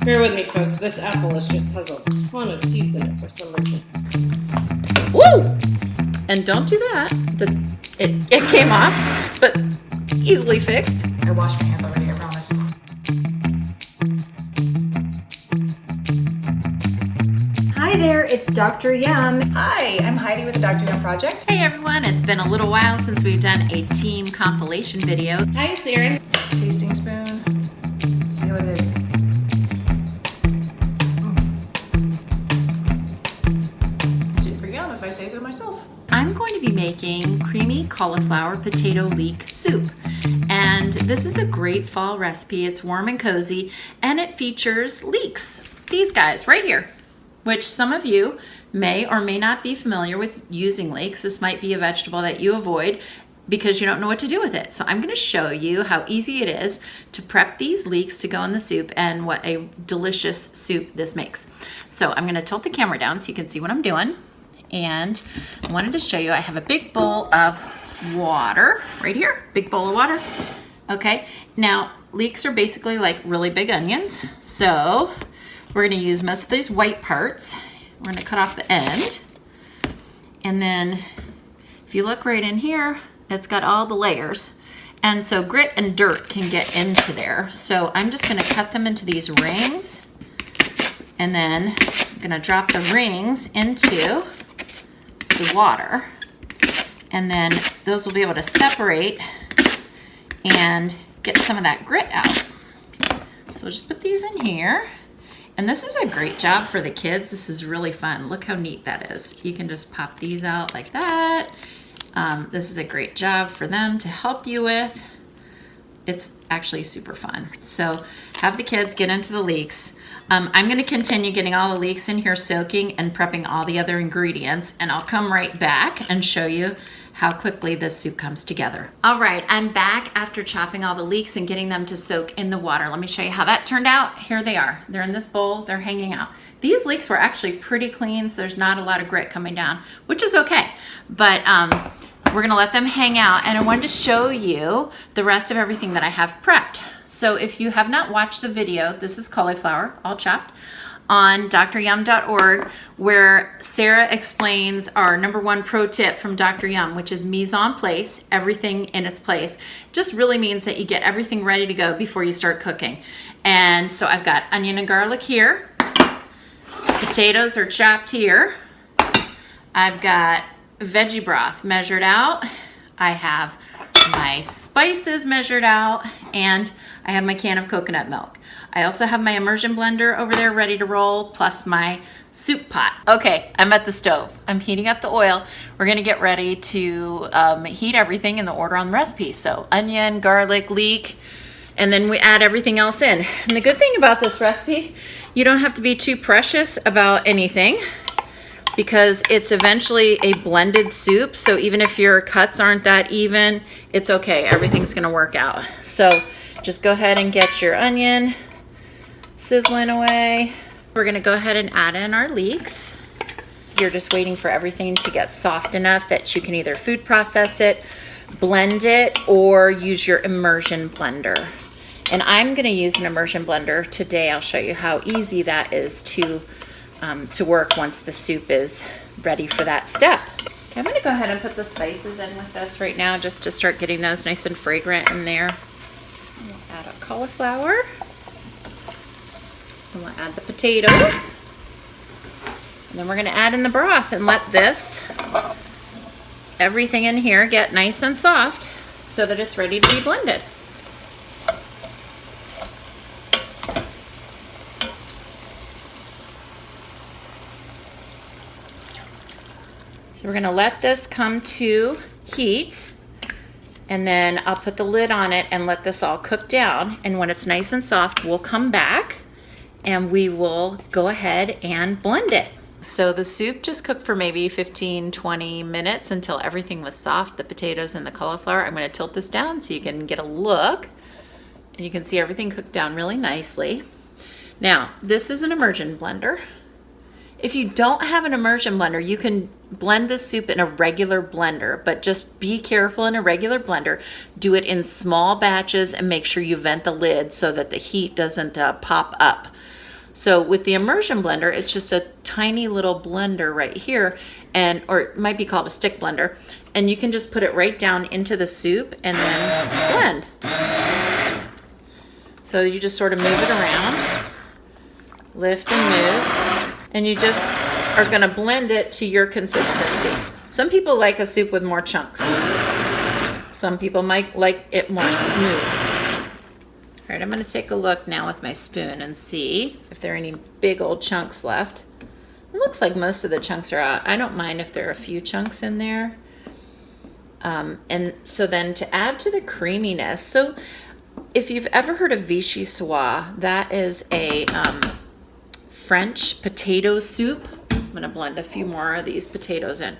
Bear with me, folks. This apple just has a ton of seeds in it for some reason. Woo! And don't do that. It came off, but easily fixed. I washed my hands already, I promise. Hi there, it's Dr. Yum. Hi, I'm Heidi with the Dr. Yum Project. Hey everyone, it's been a little while since we've done a team compilation video. Hi, it's Erin. Tasting spoon. See how it is. Super yum, if I say so myself. I'm going to be making creamy cauliflower potato leek soup. And this is a great fall recipe. It's warm and cozy, and it features leeks. These guys right here, which some of you may or may not be familiar with using leeks. This might be a vegetable that you avoid because you don't know what to do with it. So I'm going to show you how easy it is to prep these leeks to go in the soup and what a delicious soup this makes. So I'm going to tilt the camera down so you can see what I'm doing. And I wanted to show you, I have a big bowl of water right here, big bowl of water. Okay, now leeks are basically like really big onions. So we're going to use most of these white parts. We're going to cut off the end. And then if you look right in here, it's got all the layers. And so grit and dirt can get into there. So I'm just going to cut them into these rings. And then I'm going to drop the rings into the water. And then those will be able to separate and get some of that grit out. So we'll just put these in here. And this is a great job for the kids. This is really fun. Look how neat that is. You can just pop these out like that. This is a great job for them to help you with. It's actually super fun. So have the kids get into the leeks. I'm gonna continue getting all the leeks in here soaking and prepping all the other ingredients, and I'll come right back and show you how quickly this soup comes together. All right, I'm back after chopping all the leeks and getting them to soak in the water. Let me show you how that turned out. Here they are. They're in this bowl, they're hanging out. These leeks were actually pretty clean, so there's not a lot of grit coming down, which is okay. But we're gonna let them hang out, and I wanted to show you the rest of everything that I have prepped. So if you have not watched the video, this is cauliflower, all chopped, on dryum.org, where Sarah explains our #1 pro tip from Dr. Yum, which is mise en place, everything in its place. Just really means that you get everything ready to go before you start cooking. And so I've got onion and garlic here. Potatoes are chopped here. I've got veggie broth measured out. I have my spices measured out, and I have my can of coconut milk. I also have my immersion blender over there ready to roll, plus my soup pot. Okay, I'm at the stove. I'm heating up the oil. We're gonna get ready to heat everything in the order on the recipe. So onion, garlic, leek, and then we add everything else in. And the good thing about this recipe, you don't have to be too precious about anything, because it's eventually a blended soup. So even if your cuts aren't that even, it's okay. Everything's gonna work out. So just go ahead and get your onion sizzling away. We're gonna go ahead and add in our leeks. You're just waiting for everything to get soft enough that you can either food process it, blend it, or use your immersion blender. And I'm gonna use an immersion blender today. I'll show you how easy that is to work once the soup is ready for that step. Okay, I'm gonna go ahead and put the spices in with this right now just to start getting those nice and fragrant in there. We'll add our cauliflower. And we'll add the potatoes. And then we're gonna add in the broth and let everything in here get nice and soft so that it's ready to be blended. So we're gonna let this come to heat, and then I'll put the lid on it and let this all cook down. And when it's nice and soft, we'll come back and we will go ahead and blend it. So the soup just cooked for maybe 15-20 minutes until everything was soft, the potatoes and the cauliflower. I'm gonna tilt this down so you can get a look, and you can see everything cooked down really nicely. Now, this is an immersion blender. If you don't have an immersion blender, you can blend this soup in a regular blender, but just be careful in a regular blender. Do it in small batches and make sure you vent the lid so that the heat doesn't pop up. So with the immersion blender, it's just a tiny little blender right here, or it might be called a stick blender, and you can just put it right down into the soup and then blend. So you just sort of move it around, lift and move, and you just are gonna blend it to your consistency. Some people like a soup with more chunks. Some people might like it more smooth. All right, I'm gonna take a look now with my spoon and see if there are any big old chunks left. It looks like most of the chunks are out. I don't mind if there are a few chunks in there. And so then to add to the creaminess, so if you've ever heard of vichyssoise, that is a French potato soup. I'm gonna blend a few more of these potatoes in.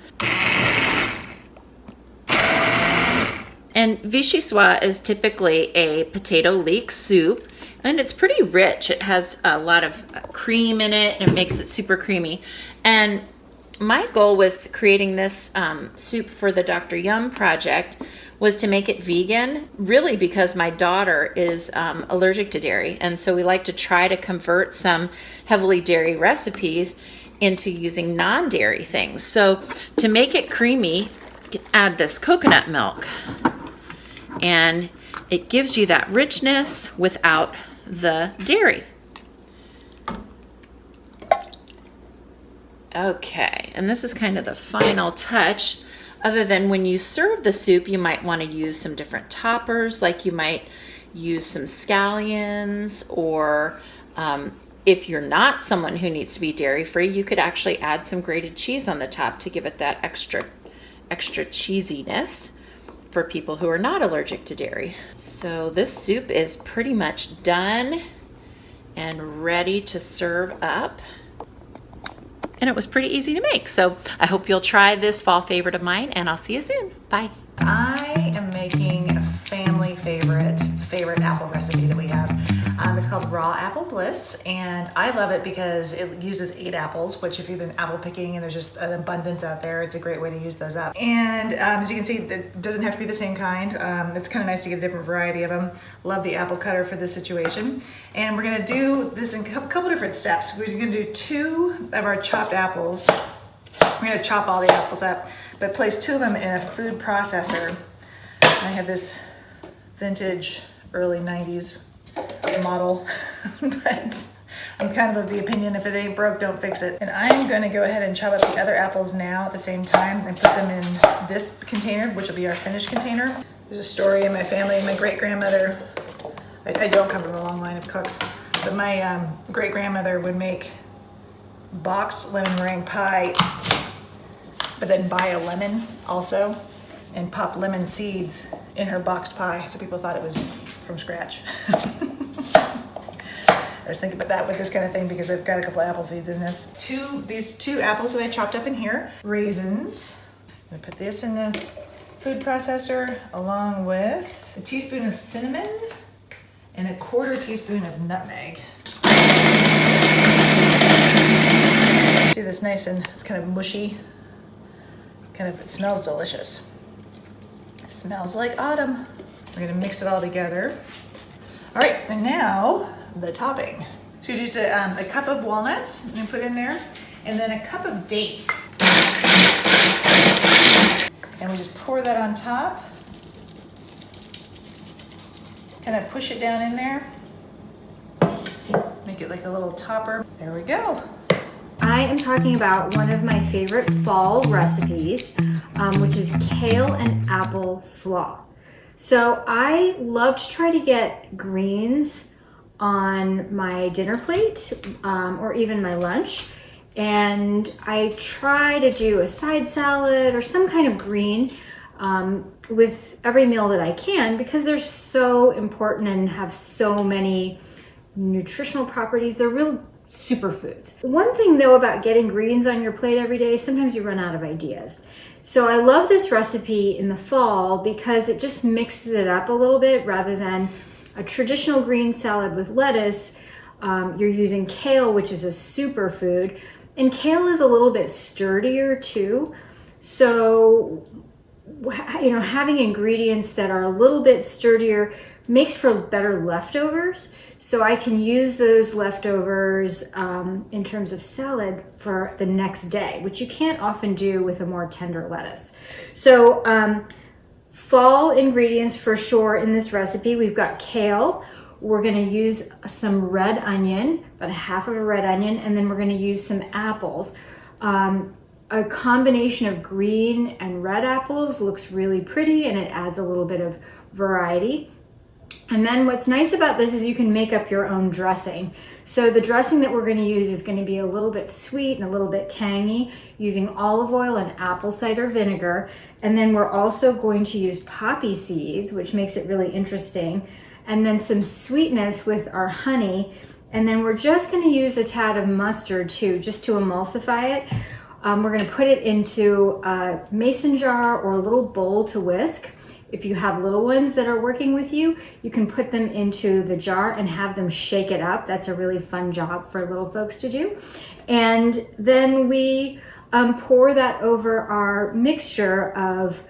And vichyssoise is typically a potato leek soup, and it's pretty rich. It has a lot of cream in it, and it makes it super creamy. And my goal with creating this soup for the Dr. Yum project was to make it vegan, really because my daughter is allergic to dairy. And so we like to try to convert some heavily dairy recipes into using non-dairy things. So to make it creamy, you can add this coconut milk. And it gives you that richness without the dairy. Okay, and this is kind of the final touch. Other than when you serve the soup, you might want to use some different toppers, like you might use some scallions, or if you're not someone who needs to be dairy-free, you could actually add some grated cheese on the top to give it that extra cheesiness for people who are not allergic to dairy. So this soup is pretty much done and ready to serve up. And it was pretty easy to make. So I hope you'll try this fall favorite of mine, and I'll see you soon. Bye. I am making a family favorite apple recipe that we have. It's called Raw Apple Bliss, and I love it because it uses 8 apples, which if you've been apple picking and there's just an abundance out there, it's a great way to use those up. And as you can see, it doesn't have to be the same kind. It's kind of nice to get a different variety of them. Love the apple cutter for this situation. And we're gonna do this in a couple different steps. We're gonna do 2 of our chopped apples. We're gonna chop all the apples up, but place 2 of them in a food processor. I have this vintage early 90s model, but I'm kind of the opinion if it ain't broke, don't fix it. And I'm gonna go ahead and chop up the other apples now at the same time and put them in this container, which will be our finished container. There's a story in my family. My great-grandmother, I don't come from a long line of cooks, but my great-grandmother would make boxed lemon meringue pie, but then buy a lemon also and pop lemon seeds in her boxed pie, so people thought it was from scratch. I was thinking about that with this kind of thing because I've got a couple apple seeds in this. These two apples that I chopped up in here, raisins. I'm gonna put this in the food processor along with a teaspoon of cinnamon and a 1/4 teaspoon of nutmeg. See this nice and it's kind of mushy. It smells delicious. It smells like autumn. We're gonna mix it all together. All right, and now the topping. So you just a cup of walnuts and put in there, and then a cup of dates. And we just pour that on top. Kind of push it down in there. Make it like a little topper. There we go. I am talking about one of my favorite fall recipes, which is kale and apple slaw. So I love to try to get greens on my dinner plate or even my lunch. And I try to do a side salad or some kind of green with every meal that I can because they're so important and have so many nutritional properties. They're real superfoods. One thing though about getting greens on your plate every day, sometimes you run out of ideas. So I love this recipe in the fall because it just mixes it up a little bit rather than a traditional green salad with lettuce. You're using kale, which is a superfood, and kale is a little bit sturdier too. So, you know, having ingredients that are a little bit sturdier makes for better leftovers. So I can use those leftovers in terms of salad for the next day, which you can't often do with a more tender lettuce. So fall ingredients for sure in this recipe. We've got kale. We're gonna use some red onion, about half of a red onion, and then we're gonna use some apples. A combination of green and red apples looks really pretty, and it adds a little bit of variety. And then what's nice about this is you can make up your own dressing. So the dressing that we're going to use is going to be a little bit sweet and a little bit tangy, using olive oil and apple cider vinegar. And then we're also going to use poppy seeds, which makes it really interesting. And then some sweetness with our honey. And then we're just going to use a tad of mustard too, just to emulsify it. We're going to put it into a mason jar or a little bowl to whisk. If you have little ones that are working with you, you can put them into the jar and have them shake it up. That's a really fun job for little folks to do. And then we pour that over our mixture of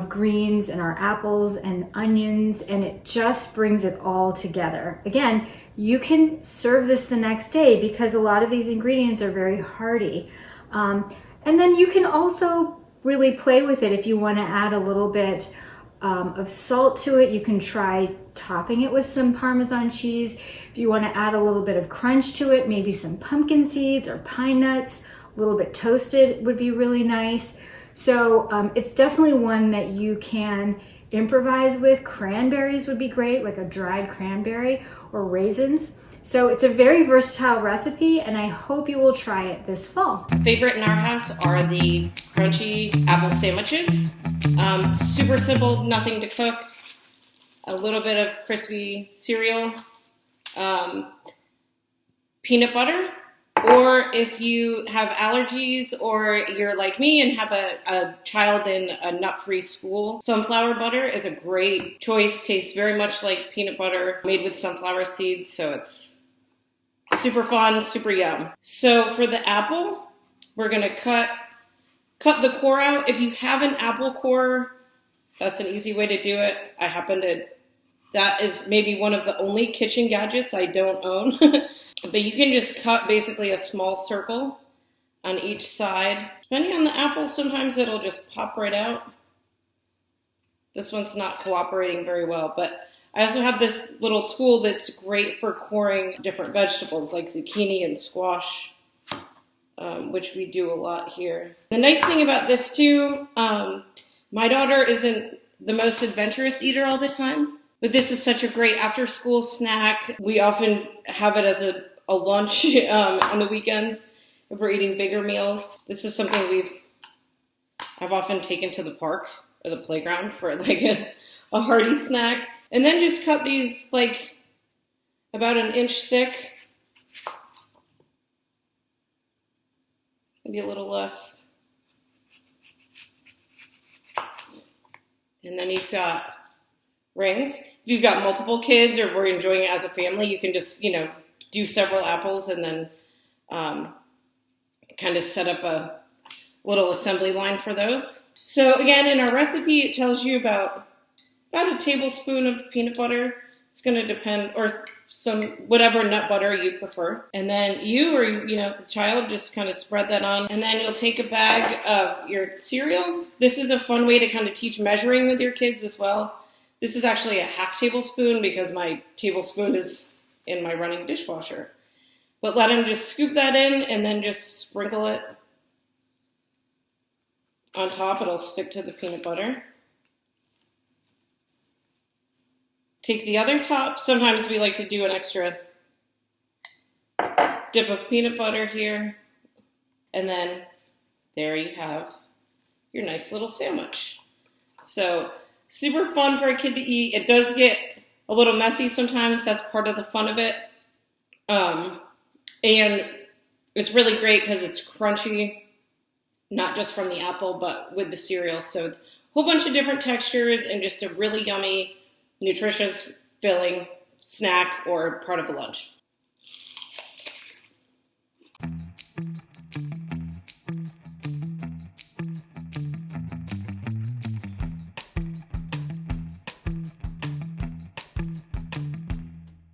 greens and our apples and onions, and it just brings it all together. Again, you can serve this the next day because a lot of these ingredients are very hearty. And then you can also really play with it if you want to add a little bit of salt to it. You can try topping it with some Parmesan cheese. If you want to add a little bit of crunch to it, maybe some pumpkin seeds or pine nuts, a little bit toasted would be really nice. So it's definitely one that you can improvise with. Cranberries would be great, like a dried cranberry, or raisins. So it's a very versatile recipe, and I hope you will try it this fall. Favorite in our house are the crunchy apple sandwiches. Super simple, nothing to cook. A little bit of crispy cereal, peanut butter, or if you have allergies or you're like me and have a child in a nut-free school, sunflower butter is a great choice. Tastes very much like peanut butter made with sunflower seeds, so it's super fun, super yum. So for the apple, we're gonna cut the core out. If you have an apple core, that's an easy way to do it. That is maybe one of the only kitchen gadgets I don't own. But you can just cut basically a small circle on each side. Depending on the apple, sometimes it'll just pop right out. This one's not cooperating very well, but I also have this little tool that's great for coring different vegetables like zucchini and squash, which we do a lot here. The nice thing about this too, my daughter isn't the most adventurous eater all the time, but this is such a great after-school snack. We often have it as a lunch on the weekends if we're eating bigger meals. This is something I've often taken to the park or the playground for like a hearty snack. And then just cut these like about an inch thick, maybe a little less. And then you've got rings. If you've got multiple kids or we're enjoying it as a family, you can just, do several apples and then kind of set up a little assembly line for those. So again, in our recipe, it tells you about a tablespoon of peanut butter. It's going to depend, or some whatever nut butter you prefer. And then you or the child just kind of spread that on. And then you'll take a bag of your cereal. This is a fun way to kind of teach measuring with your kids as well. This is actually a half tablespoon because my tablespoon is in my running dishwasher. But let them just scoop that in and then just sprinkle it on top. It'll stick to the peanut butter. Take the other top. Sometimes we like to do an extra dip of peanut butter here. And then there you have your nice little sandwich. So super fun for a kid to eat. It does get a little messy sometimes. That's part of the fun of it. And it's really great because it's crunchy, not just from the apple, but with the cereal. So it's a whole bunch of different textures and just a really yummy, nutritious, filling snack or part of a lunch.